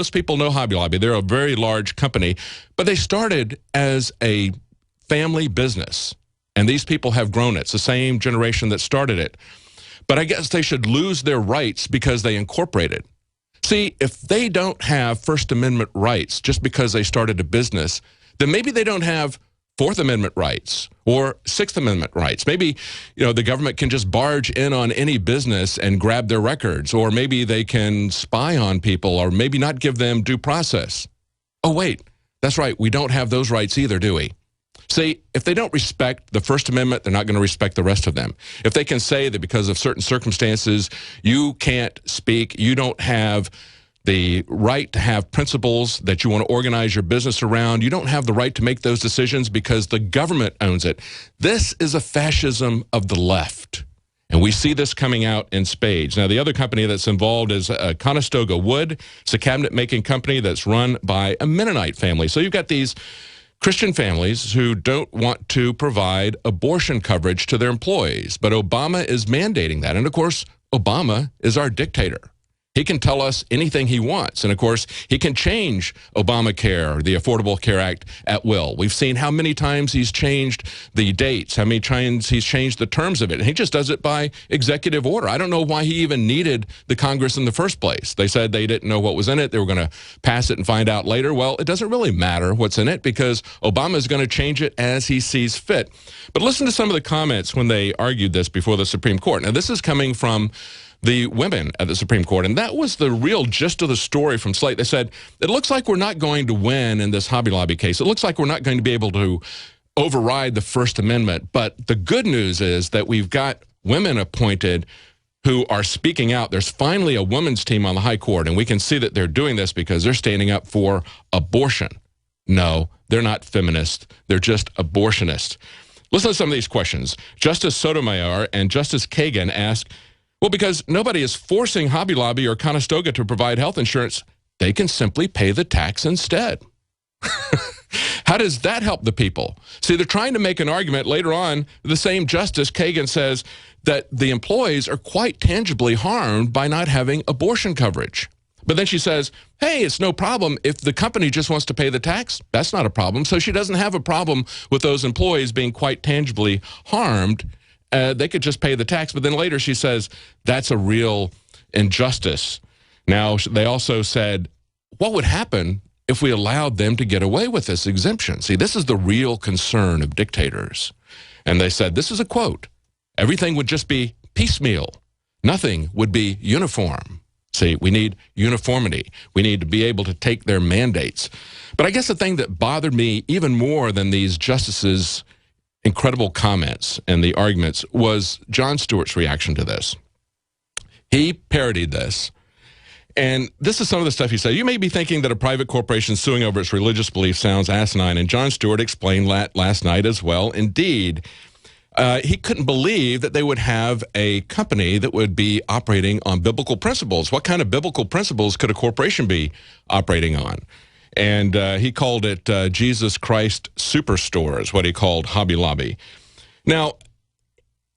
Most people know Hobby Lobby. They're a very large company, but they started as a family business, and these people have grown it. It's the same generation that started it. But I guess they should lose their rights because they incorporated. See, if they don't have First Amendment rights just because they started a business, then maybe they don't have Fourth Amendment rights or Sixth Amendment rights. Maybe, the government can just barge in on any business and grab their records, or maybe they can spy on people, or maybe not give them due process. Oh, wait, that's right. We don't have those rights either, do we? See, if they don't respect the First Amendment, they're not going to respect the rest of them. If they can say that because of certain circumstances, you can't speak, you don't have the right to have principles that you want to organize your business around, you don't have the right to make those decisions because the government owns it. This is a fascism of the left. And we see this coming out in spades. Now, the other company that's involved is Conestoga Wood. It's a cabinet-making company that's run by a Mennonite family. So you've got these Christian families who don't want to provide abortion coverage to their employees. But Obama is mandating that. And, of course, Obama is our dictator. He can tell us anything he wants. And, of course, he can change Obamacare, the Affordable Care Act, at will. We've seen how many times he's changed the dates, how many times he's changed the terms of it. And he just does it by executive order. I don't know why he even needed the Congress in the first place. They said they didn't know what was in it. They were going to pass it and find out later. Well, it doesn't really matter what's in it because Obama is going to change it as he sees fit. But listen to some of the comments when they argued this before the Supreme Court. Now, this is coming from the women at the Supreme Court, and that was the real gist of the story from Slate. They said, it looks like we're not going to win in this Hobby Lobby case. It looks like we're not going to be able to override the First Amendment, but the good news is that we've got women appointed who are speaking out. There's finally a women's team on the high court, and we can see that they're doing this because they're standing up for abortion. No, they're not feminists. They're just abortionists. Listen to some of these questions. Justice Sotomayor and Justice Kagan ask, well, because nobody is forcing Hobby Lobby or Conestoga to provide health insurance, they can simply pay the tax instead. How does that help the people? See, they're trying to make an argument later on. The same Justice Kagan says that the employees are quite tangibly harmed by not having abortion coverage. But then she says, hey, it's no problem if the company just wants to pay the tax. That's not a problem. So she doesn't have a problem with those employees being quite tangibly harmed. They could just pay the tax. But then later she says, that's a real injustice. Now, they also said, what would happen if we allowed them to get away with this exemption? See, this is the real concern of dictators. And they said, this is a quote, everything would just be piecemeal. Nothing would be uniform. See, we need uniformity. We need to be able to take their mandates. But I guess the thing that bothered me even more than these justices' incredible comments and the arguments was Jon Stewart's reaction to this. He parodied this. And this is some of the stuff he said. You may be thinking that a private corporation suing over its religious beliefs sounds asinine, and Jon Stewart explained that last night as well. Indeed, he couldn't believe that they would have a company that would be operating on biblical principles. What kind of biblical principles could a corporation be operating on? And he called it Jesus Christ Superstore is what he called Hobby Lobby. Now,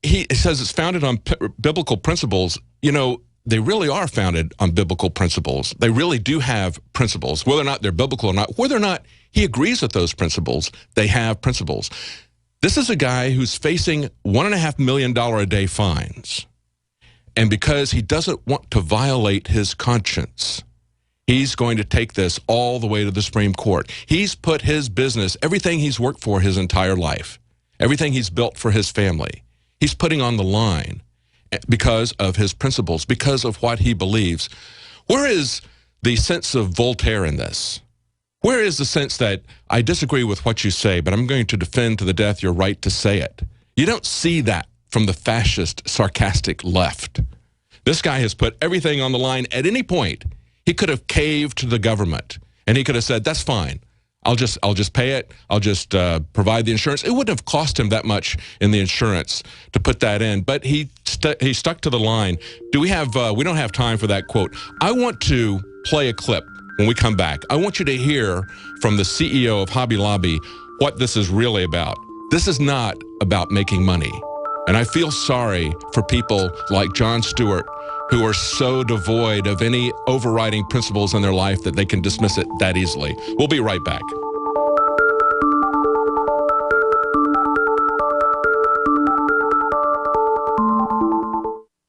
he says it's founded on biblical principles. They really are founded on biblical principles. They really do have principles, whether or not they're biblical or not, whether or not he agrees with those principles, they have principles. This is a guy who's facing $1.5 million a day fines. And because he doesn't want to violate his conscience, he's going to take this all the way to the Supreme Court. He's put his business, everything he's worked for his entire life, everything he's built for his family, he's putting on the line because of his principles, because of what he believes. Where is the sense of Voltaire in this? Where is the sense that I disagree with what you say, but I'm going to defend to the death your right to say it? You don't see that from the fascist, sarcastic left. This guy has put everything on the line at any point. He could have caved to the government, and he could have said, that's fine. I'll just pay it. I'll just provide the insurance. It wouldn't have cost him that much in the insurance to put that in, but he stuck to the line. We don't have time for that quote. I want to play a clip when we come back. I want you to hear from the CEO of Hobby Lobby what this is really about. This is not about making money. And I feel sorry for people like Jon Stewart who are so devoid of any overriding principles in their life that they can dismiss it that easily. We'll be right back.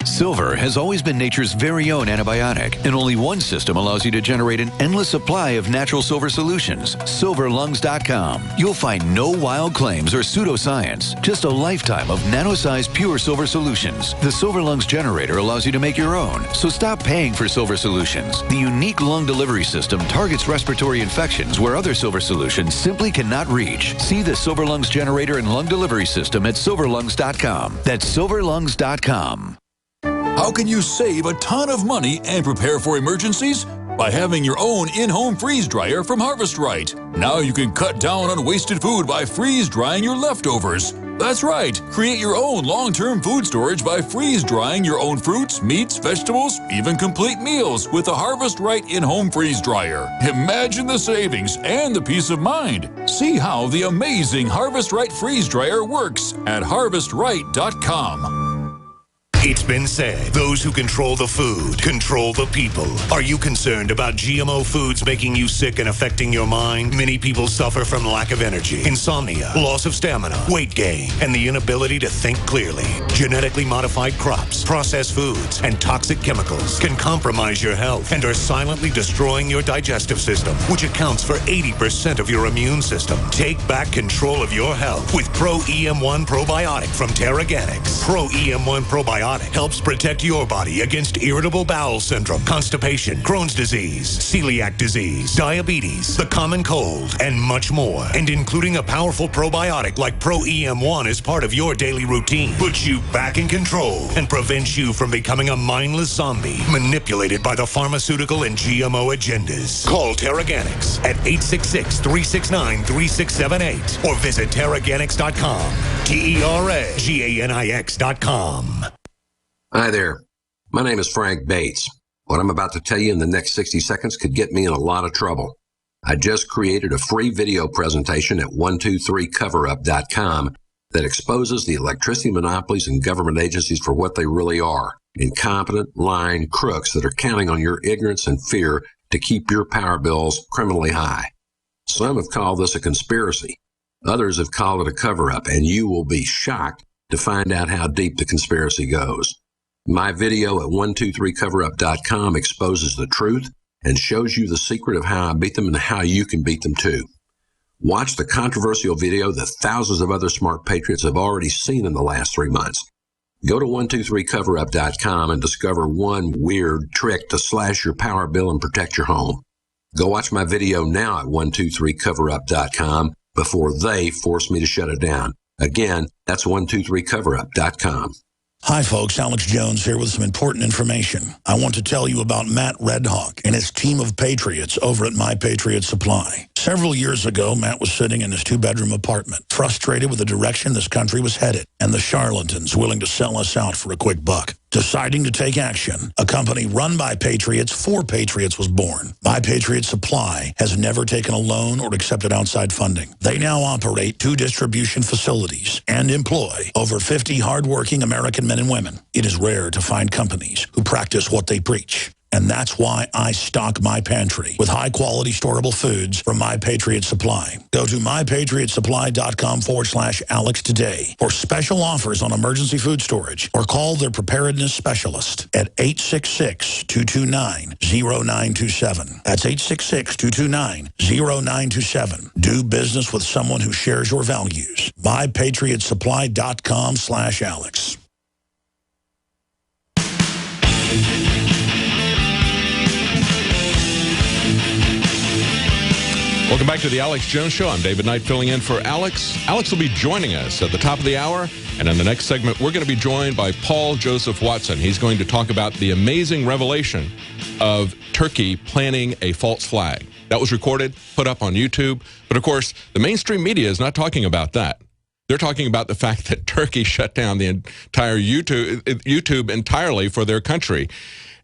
Silver has always been nature's very own antibiotic, and only one system allows you to generate an endless supply of natural silver solutions. SilverLungs.com. You'll find no wild claims or pseudoscience, just a lifetime of nano-sized pure silver solutions. The Silver Lungs generator allows you to make your own, so stop paying for silver solutions. The unique lung delivery system targets respiratory infections where other silver solutions simply cannot reach. See the Silver Lungs generator and lung delivery system at SilverLungs.com. That's SilverLungs.com. How can you save a ton of money and prepare for emergencies? By having your own in-home freeze dryer from Harvest Right. Now you can cut down on wasted food by freeze drying your leftovers. That's right. Create your own long-term food storage by freeze drying your own fruits, meats, vegetables, even complete meals with a Harvest Right in-home freeze dryer. Imagine the savings and the peace of mind. See how the amazing Harvest Right freeze dryer works at harvestright.com. It's been said, those who control the food control the people. Are you concerned about GMO foods making you sick and affecting your mind? Many people suffer from lack of energy, insomnia, loss of stamina, weight gain, and the inability to think clearly. Genetically modified crops, processed foods, and toxic chemicals can compromise your health and are silently destroying your digestive system, which accounts for 80% of your immune system. Take back control of your health with Pro EM1 Probiotic from Terraganics. Pro EM1 Probiotic helps protect your body against irritable bowel syndrome, constipation, Crohn's disease, celiac disease, diabetes, the common cold, and much more. And including a powerful probiotic like Pro EM1 as part of your daily routine puts you back in control and prevents you from becoming a mindless zombie manipulated by the pharmaceutical and GMO agendas. Call Terraganics at 866-369-3678 or visit Terraganics.com. Terraganix.com. Hi there. My name is Frank Bates. What I'm about to tell you in the next 60 seconds could get me in a lot of trouble. I just created a free video presentation at 123coverup.com that exposes the electricity monopolies and government agencies for what they really are: incompetent, lying crooks that are counting on your ignorance and fear to keep your power bills criminally high. Some have called this a conspiracy. Others have called it a cover-up, and you will be shocked to find out how deep the conspiracy goes. My video at 123coverup.com exposes the truth and shows you the secret of how I beat them and how you can beat them too. Watch the controversial video that thousands of other smart patriots have already seen in the last 3 months. Go to 123coverup.com and discover one weird trick to slash your power bill and protect your home. Go watch my video now at 123coverup.com before they force me to shut it down. Again, that's 123coverup.com. Hi, folks. Alex Jones here with some important information. I want to tell you about Matt Redhawk and his team of patriots over at My Patriot Supply. Several years ago, Matt was sitting in his 2-bedroom apartment, frustrated with the direction this country was headed and the charlatans willing to sell us out for a quick buck. Deciding to take action, a company run by patriots for patriots was born. My Patriot Supply has never taken a loan or accepted outside funding. They now operate 2 distribution facilities and employ over 50 hardworking American men and women. It is rare to find companies who practice what they preach. And that's why I stock my pantry with high-quality storable foods from My Patriot Supply. Go to mypatriotsupply.com/Alex today for special offers on emergency food storage, or call their preparedness specialist at 866-229-0927. That's 866-229-0927. Do business with someone who shares your values. mypatriotsupply.com/Alex. Welcome back to the Alex Jones Show. I'm David Knight filling in for Alex. Alex will be joining us at the top of the hour. And in the next segment, we're going to be joined by Paul Joseph Watson. He's going to talk about the amazing revelation of Turkey planting a false flag. That was recorded, put up on YouTube. But of course, the mainstream media is not talking about that. They're talking about the fact that Turkey shut down the entire YouTube entirely for their country.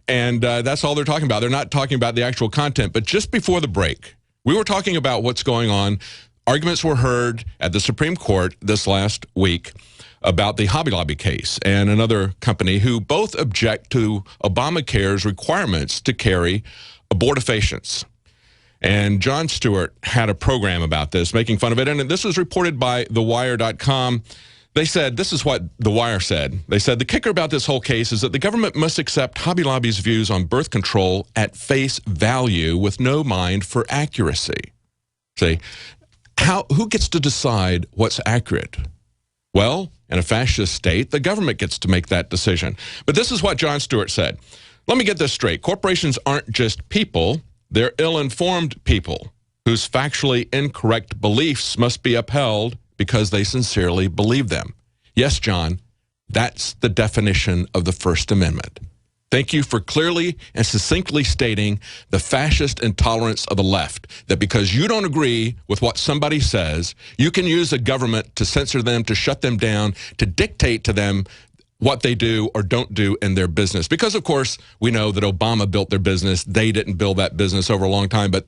And that's all they're talking about. They're not talking about the actual content. But just before the break, we were talking about what's going on. Arguments were heard at the Supreme Court this last week about the Hobby Lobby case and another company who both object to Obamacare's requirements to carry abortifacients. And Jon Stewart had a program about this, making fun of it. And this was reported by TheWire.com. They said, this is what The Wire said. They said, the kicker about this whole case is that the government must accept Hobby Lobby's views on birth control at face value with no mind for accuracy. See, who gets to decide what's accurate? Well, in a fascist state, the government gets to make that decision. But this is what Jon Stewart said. Let me get this straight. Corporations aren't just people. They're ill-informed people whose factually incorrect beliefs must be upheld because they sincerely believe them. Yes, John, that's the definition of the First Amendment. Thank you for clearly and succinctly stating the fascist intolerance of the left, that because you don't agree with what somebody says, you can use the government to censor them, to shut them down, to dictate to them what they do or don't do in their business. Because, of course, we know that Obama built their business. They didn't build that business over a long time, but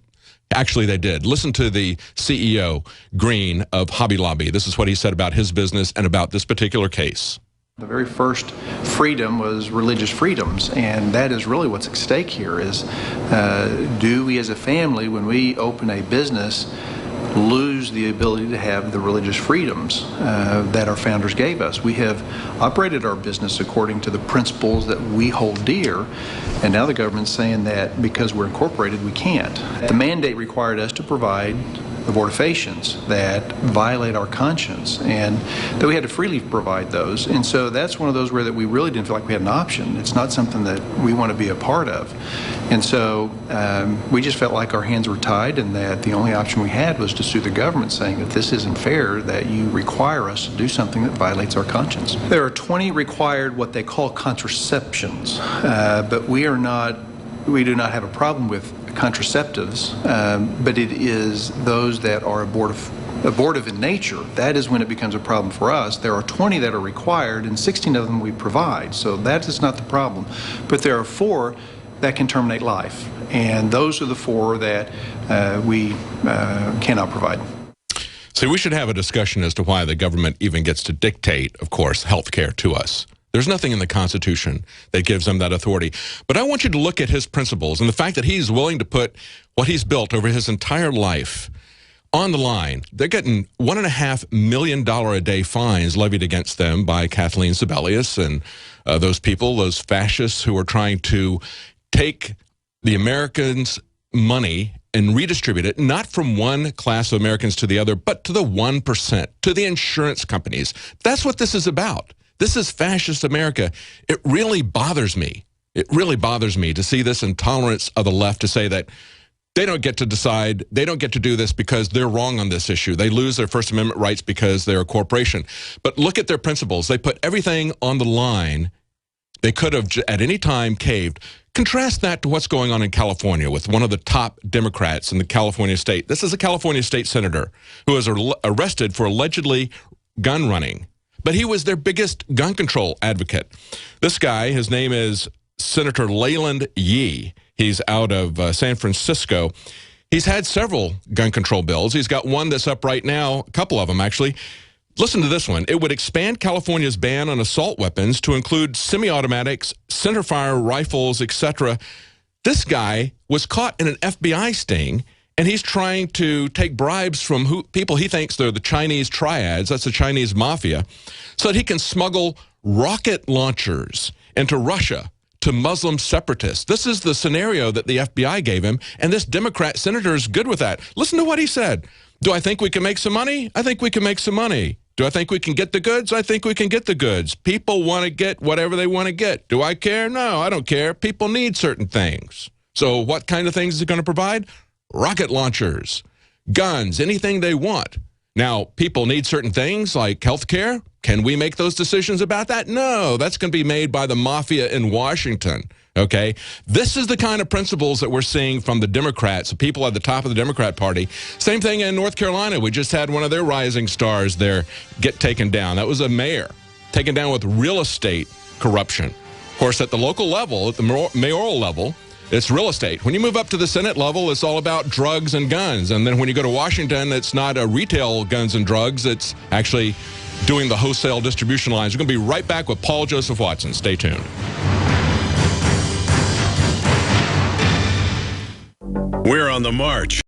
actually they did. Listen to the CEO, Green, of Hobby Lobby. This is what he said about his business and about this particular case. The very first freedom was religious freedoms, and that is really what's at stake here is, do we as a family, when we open a business, lose the ability to have the religious freedoms that our founders gave us? We have operated our business according to the principles that we hold dear, and now the government's saying that because we're incorporated, we can't. The mandate required us to provide abortifacients that violate our conscience, and that we had to freely provide those. And so that's one of those where that we really didn't feel like we had an option. It's not something that we want to be a part of. And so we just felt like our hands were tied, and that the only option we had was to sue the government, saying that this isn't fair, that you require us to do something that violates our conscience. There are 20 required what they call contraceptions, but we do not have a problem with contraceptives, but it is those that are abortive in nature. That is when it becomes a problem for us. There are 20 that are required, and 16 of them we provide, so that is not the problem. But there are 4 that can terminate life, and those are the 4 that we cannot provide. See, we should have a discussion as to why the government even gets to dictate, of course, health care to us. There's nothing in the Constitution that gives them that authority. But I want you to look at his principles and the fact that he's willing to put what he's built over his entire life on the line. They're getting $1.5 million a day fines levied against them by Kathleen Sebelius and those people, those fascists who are trying to take the Americans' money and redistribute it, not from one class of Americans to the other, but to the 1%, to the insurance companies. That's what this is about. This is fascist America. It really bothers me. It really bothers me to see this intolerance of the left to say that they don't get to decide, they don't get to do this because they're wrong on this issue. They lose their First Amendment rights because they're a corporation. But look at their principles. They put everything on the line. They could have at any time caved. Contrast that to what's going on in California with one of the top Democrats in the California state. This is a California state senator who was arrested for allegedly gun running. But he was their biggest gun control advocate. This guy, his name is Senator Leland Yee. He's out of San Francisco. He's had several gun control bills. He's got one that's up right now, a couple of them actually. Listen to this one. It would expand California's ban on assault weapons to include semi-automatics, centerfire rifles, etc. This guy was caught in an FBI sting, and he's trying to take bribes from people he thinks they're the Chinese triads, that's the Chinese mafia, so that he can smuggle rocket launchers into Russia to Muslim separatists. This is the scenario that the FBI gave him, and this Democrat senator is good with that. Listen to what he said. Do I think we can make some money? I think we can make some money. Do I think we can get the goods? I think we can get the goods. People want to get whatever they want to get. Do I care? No, I don't care. People need certain things. So what kind of things is it going to provide? Rocket launchers, guns, anything they want. Now, people need certain things like health care. Can we make those decisions about that? No, that's going to be made by the mafia in Washington, okay? This is the kind of principles that we're seeing from the Democrats, the people at the top of the Democrat Party. Same thing in North Carolina. We just had one of their rising stars there get taken down. That was a mayor taken down with real estate corruption. Of course, at the local level, at the mayoral level, it's real estate. When you move up to the Senate level, it's all about drugs and guns. And then when you go to Washington, it's not a retail guns and drugs. It's actually doing the wholesale distribution lines. We're going to be right back with Paul Joseph Watson. Stay tuned. We're on the march.